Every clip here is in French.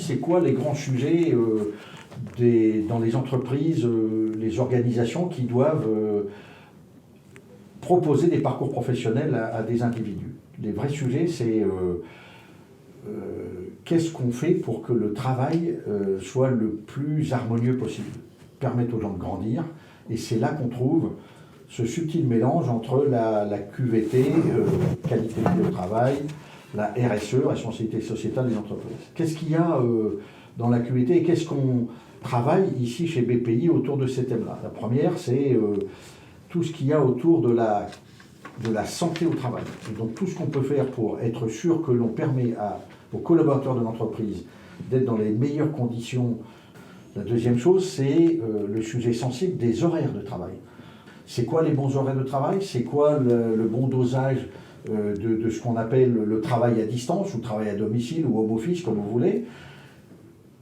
c'est quoi les grands sujets dans les entreprises, les organisations qui doivent proposer des parcours professionnels à des individus. Les vrais sujets, c'est qu'est-ce qu'on fait pour que le travail soit le plus harmonieux possible, permette aux gens de grandir, et c'est là qu'on trouve ce subtil mélange entre la QVT, qualité de vie au travail, la RSE, responsabilité sociétale des entreprises. Qu'est-ce qu'il y a dans la QVT et qu'est-ce qu'on travaille ici chez BPI autour de ces thèmes-là? La première, c'est tout ce qu'il y a autour de la santé au travail. Et donc tout ce qu'on peut faire pour être sûr que l'on permet aux collaborateurs de l'entreprise d'être dans les meilleures conditions. La deuxième chose, c'est le sujet sensible des horaires de travail. C'est quoi les bons horaires de travail? C'est quoi le bon dosage de ce qu'on appelle le travail à distance, ou travail à domicile, ou home office, comme vous voulez?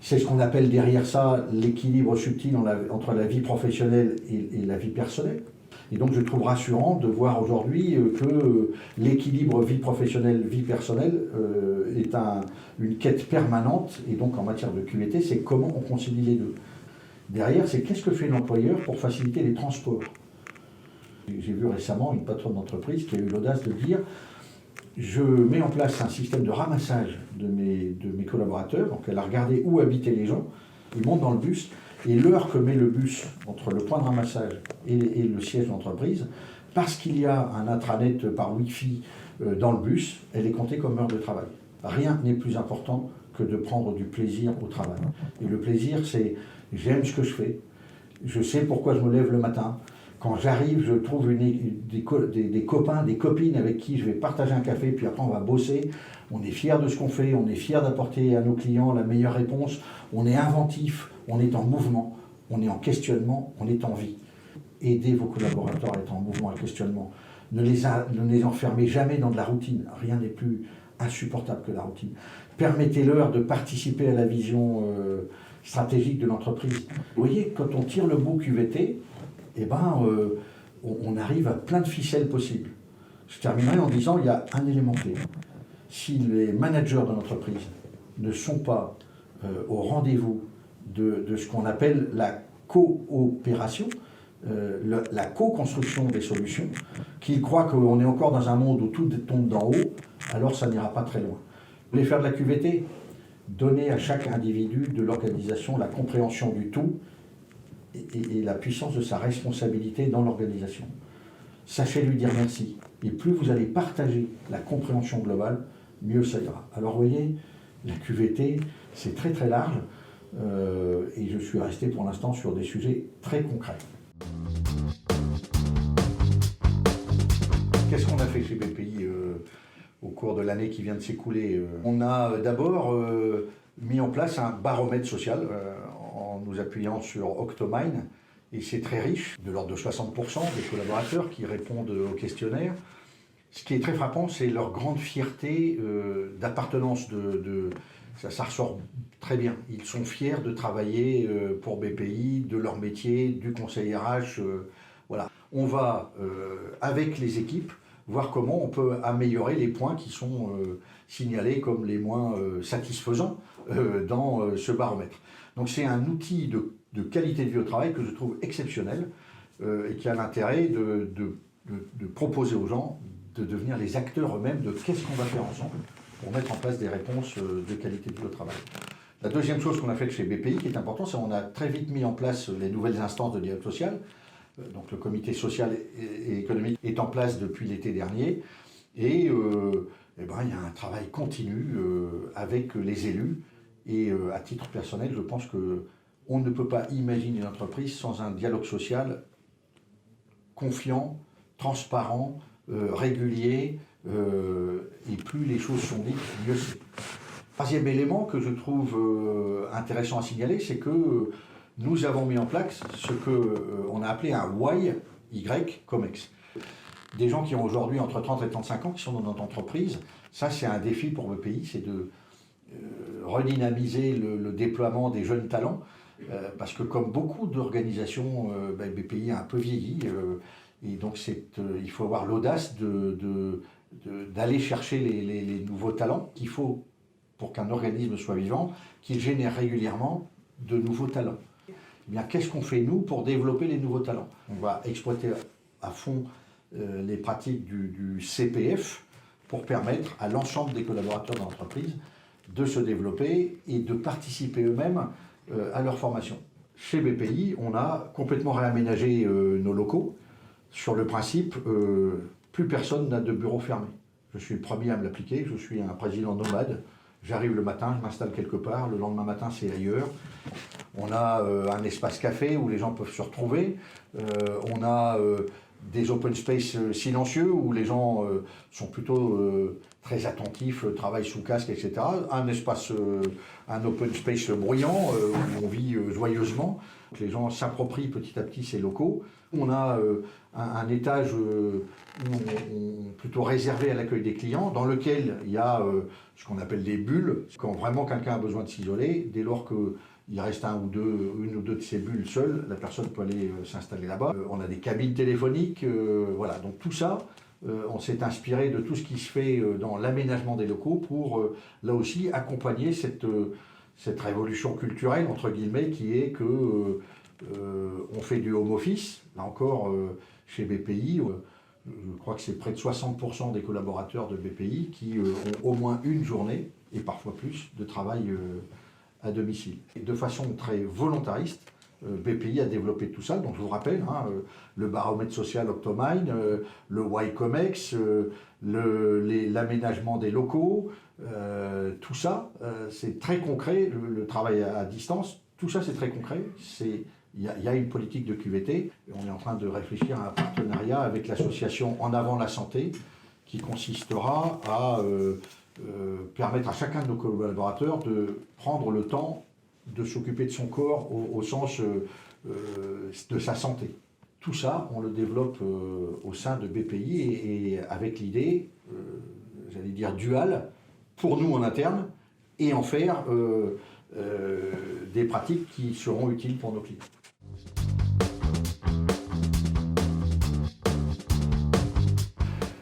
C'est ce qu'on appelle derrière ça l'équilibre subtil entre la vie professionnelle et la vie personnelle. Et donc je trouve rassurant de voir aujourd'hui que l'équilibre vie professionnelle, vie personnelle est une quête permanente. Et donc en matière de QVT, c'est comment on concilie les deux. Derrière, c'est qu'est-ce que fait l'employeur pour faciliter les transports. J'ai vu récemment une patronne d'entreprise qui a eu l'audace de dire « Je mets en place un système de ramassage de mes collaborateurs ». Donc elle a regardé où habitaient les gens, ils montent dans le bus, et l'heure que met le bus entre le point de ramassage et le siège d'entreprise, parce qu'il y a un intranet par Wi-Fi dans le bus, elle est comptée comme heure de travail. Rien n'est plus important que de prendre du plaisir au travail. Et le plaisir, c'est j'aime ce que je fais, je sais pourquoi je me lève le matin. Quand j'arrive, je trouve des copains, des copines avec qui je vais partager un café, puis après on va bosser. On est fiers de ce qu'on fait, on est fiers d'apporter à nos clients la meilleure réponse. On est inventif, on est en mouvement, on est en questionnement, on est en vie. Aidez vos collaborateurs à être en mouvement et questionnement. Ne les enfermez jamais dans de la routine. Rien n'est plus insupportable que la routine. Permettez-leur de participer à la vision stratégique de l'entreprise. Vous voyez, quand on tire le bout QVT, on arrive à plein de ficelles possibles. Je terminerai en disant qu'il y a un élément clé. Si les managers de l'entreprise ne sont pas au rendez-vous de ce qu'on appelle la coopération, la co-construction des solutions, qu'ils croient qu'on est encore dans un monde où tout tombe d'en haut, alors ça n'ira pas très loin. Vous voulez faire de la QVT? Donnez à chaque individu de l'organisation la compréhension du tout et la puissance de sa responsabilité dans l'organisation. Sachez lui dire merci. Et plus vous allez partager la compréhension globale, mieux ça ira. Alors vous voyez, la QVT, c'est très très large et je suis resté pour l'instant sur des sujets très concrets. Qu'est-ce qu'on a fait chez BPI au cours de l'année qui vient de s'écouler? On a d'abord mis en place un baromètre social en nous appuyant sur Octomine, et c'est très riche, de l'ordre de 60% des collaborateurs qui répondent au questionnaire. Ce qui est très frappant, c'est leur grande fierté d'appartenance, ça ressort très bien. Ils sont fiers de travailler pour BPI, de leur métier, du conseil RH. Voilà. On va, avec les équipes, voir comment on peut améliorer les points qui sont signalés comme les moins satisfaisants dans ce baromètre. Donc c'est un outil de qualité de vie au travail que je trouve exceptionnel et qui a l'intérêt de proposer aux gens de devenir les acteurs eux-mêmes de qu'est-ce qu'on va faire ensemble pour mettre en place des réponses de qualité de vie au travail. La deuxième chose qu'on a faite chez BPI qui est importante, c'est qu'on a très vite mis en place les nouvelles instances de dialogue social. Donc le comité social et économique est en place depuis l'été dernier et il y a un travail continu avec les élus et à titre personnel, je pense qu'on ne peut pas imaginer une entreprise sans un dialogue social confiant, transparent, régulier et plus les choses sont dites, mieux c'est. Troisième élément que je trouve intéressant à signaler, c'est que nous avons mis en place ce qu'on a appelé un Y COMEX. Des gens qui ont aujourd'hui entre 30 et 35 ans, qui sont dans notre entreprise, ça c'est un défi pour le pays, c'est de redynamiser le déploiement des jeunes talents, parce que comme beaucoup d'organisations, BPI a un peu vieilli, et donc il faut avoir l'audace d'aller chercher les nouveaux talents qu'il faut pour qu'un organisme soit vivant, qu'il génère régulièrement de nouveaux talents. Eh bien, qu'est-ce qu'on fait, nous, pour développer les nouveaux talents? On va exploiter à fond les pratiques du CPF pour permettre à l'ensemble des collaborateurs de l'entreprise de se développer et de participer eux-mêmes à leur formation. Chez BPI, on a complètement réaménagé nos locaux sur le principe plus personne n'a de bureau fermé. Je suis le premier à me l'appliquer, je suis un président nomade. J'arrive le matin, je m'installe quelque part, le lendemain matin c'est ailleurs. On a un espace café où les gens peuvent se retrouver. On a des open space silencieux où les gens sont plutôt très attentifs, travaillent sous casque, etc. Un espace, un open space bruyant où on vit joyeusement. Les gens s'approprient petit à petit ces locaux. On a un étage plutôt réservé à l'accueil des clients, dans lequel il y a ce qu'on appelle des bulles. Quand vraiment quelqu'un a besoin de s'isoler, dès lors qu'il reste une ou deux de ces bulles seules, la personne peut aller s'installer là-bas. On a des cabines téléphoniques, voilà. Donc tout ça, on s'est inspiré de tout ce qui se fait dans l'aménagement des locaux pour, là aussi, accompagner cette révolution culturelle, entre guillemets, qui est que on fait du home office. Là encore, chez BPI, je crois que c'est près de 60% des collaborateurs de BPI qui ont au moins une journée, et parfois plus, de travail à domicile. Et de façon très volontariste, BPI a développé tout ça. Donc je vous rappelle, le baromètre social Octomine, le Y-Comex, l'aménagement des locaux, tout ça, c'est très concret. Le travail à distance, tout ça c'est très concret. Il y a une politique de QVT. On est en train de réfléchir à un partenariat avec l'association En Avant la Santé, qui consistera à permettre à chacun de nos collaborateurs de prendre le temps de s'occuper de son corps au sens de sa santé. Tout ça, on le développe au sein de BPI et avec l'idée, j'allais dire duale, pour nous en interne, et en faire des pratiques qui seront utiles pour nos clients.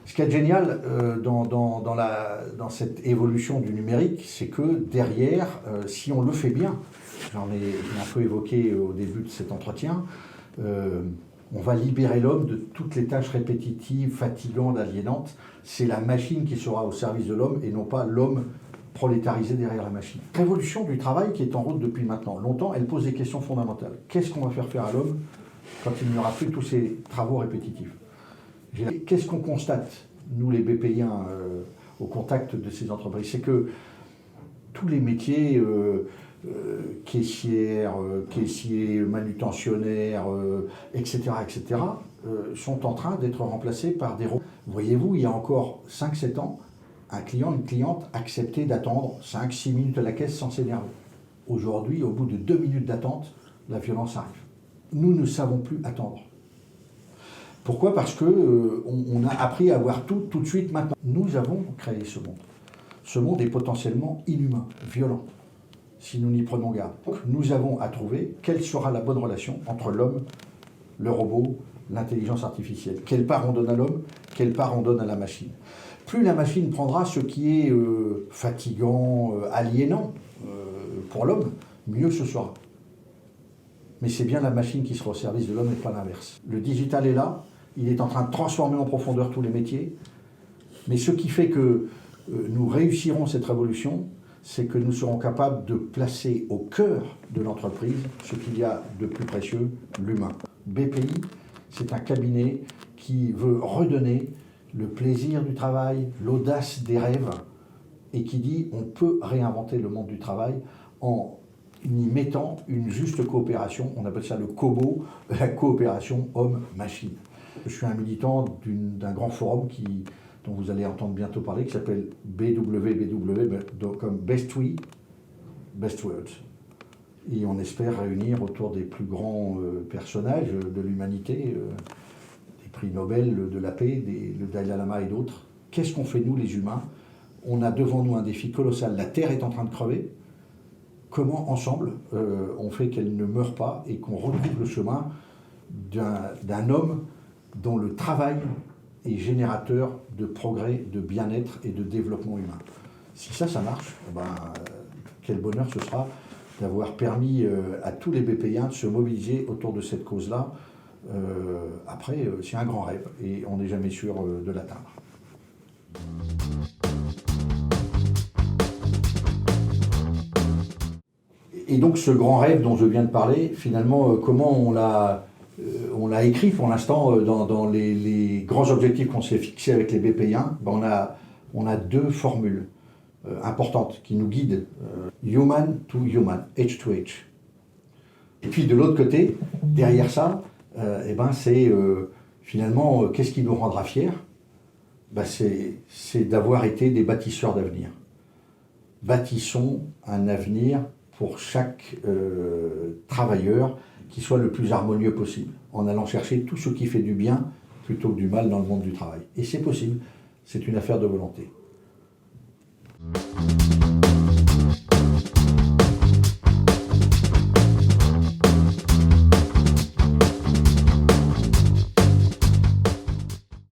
Ce qui est génial dans cette évolution du numérique, c'est que derrière, si on le fait bien, j'en ai un peu évoqué au début de cet entretien, on va libérer l'homme de toutes les tâches répétitives, fatigantes, aliénantes. C'est la machine qui sera au service de l'homme et non pas l'homme prolétarisé derrière la machine. La révolution du travail qui est en route depuis maintenant longtemps, elle pose des questions fondamentales. Qu'est-ce qu'on va faire à l'homme quand il n'y aura plus tous ces travaux répétitifs? Qu'est-ce qu'on constate, nous les BPIens, au contact de ces entreprises? C'est que tous les métiers, caissières, caissiers, manutentionnaires, etc., sont en train d'être remplacés par des robots. Voyez-vous, il y a encore 5-7 ans, un client, une cliente acceptait d'attendre 5-6 minutes à la caisse sans s'énerver. Aujourd'hui, au bout de 2 minutes d'attente, la violence arrive. Nous ne savons plus attendre. Pourquoi? Parce qu'on a appris à voir tout de suite maintenant. Nous avons créé ce monde. Ce monde est potentiellement inhumain, violent, si nous n'y prenons garde. Donc, nous avons à trouver quelle sera la bonne relation entre l'homme, le robot, l'intelligence artificielle. Quelle part on donne à l'homme, quelle part on donne à la machine. Plus la machine prendra ce qui est fatigant, aliénant pour l'homme, mieux ce sera. Mais c'est bien la machine qui sera au service de l'homme et pas l'inverse. Le digital est là, il est en train de transformer en profondeur tous les métiers. Mais ce qui fait que nous réussirons cette révolution, c'est que nous serons capables de placer au cœur de l'entreprise ce qu'il y a de plus précieux, l'humain. BPI, c'est un cabinet qui veut redonner le plaisir du travail, l'audace des rêves, et qui dit on peut réinventer le monde du travail en y mettant une juste coopération. On appelle ça le COBO, la coopération homme-machine. Je suis un militant d'un grand forum dont vous allez entendre bientôt parler, qui s'appelle BWBW, comme Best We, Best Words. Et on espère réunir autour des plus grands personnages de l'humanité, des prix Nobel de la paix, le Dalai Lama et d'autres. Qu'est-ce qu'on fait nous les humains? On a devant nous un défi colossal. La Terre est en train de crever. Comment ensemble on fait qu'elle ne meure pas et qu'on retrouve le chemin d'un homme dont le travail est générateur de progrès, de bien-être et de développement humain. Si ça marche, quel bonheur ce sera d'avoir permis à tous les BPIens de se mobiliser autour de cette cause-là. Après, c'est un grand rêve et on n'est jamais sûr de l'atteindre. Et donc ce grand rêve dont je viens de parler, finalement, comment on l'a écrit pour l'instant dans les grands objectifs qu'on s'est fixés avec les BPIens, on a deux formules importantes qui nous guident, human to human, H to H. Et puis de l'autre côté, derrière ça, c'est finalement qu'est-ce qui nous rendra fiers? C'est d'avoir été des bâtisseurs d'avenir. Bâtissons un avenir pour chaque travailleur qui soit le plus harmonieux possible, en allant chercher tout ce qui fait du bien plutôt que du mal dans le monde du travail. Et c'est possible, c'est une affaire de volonté.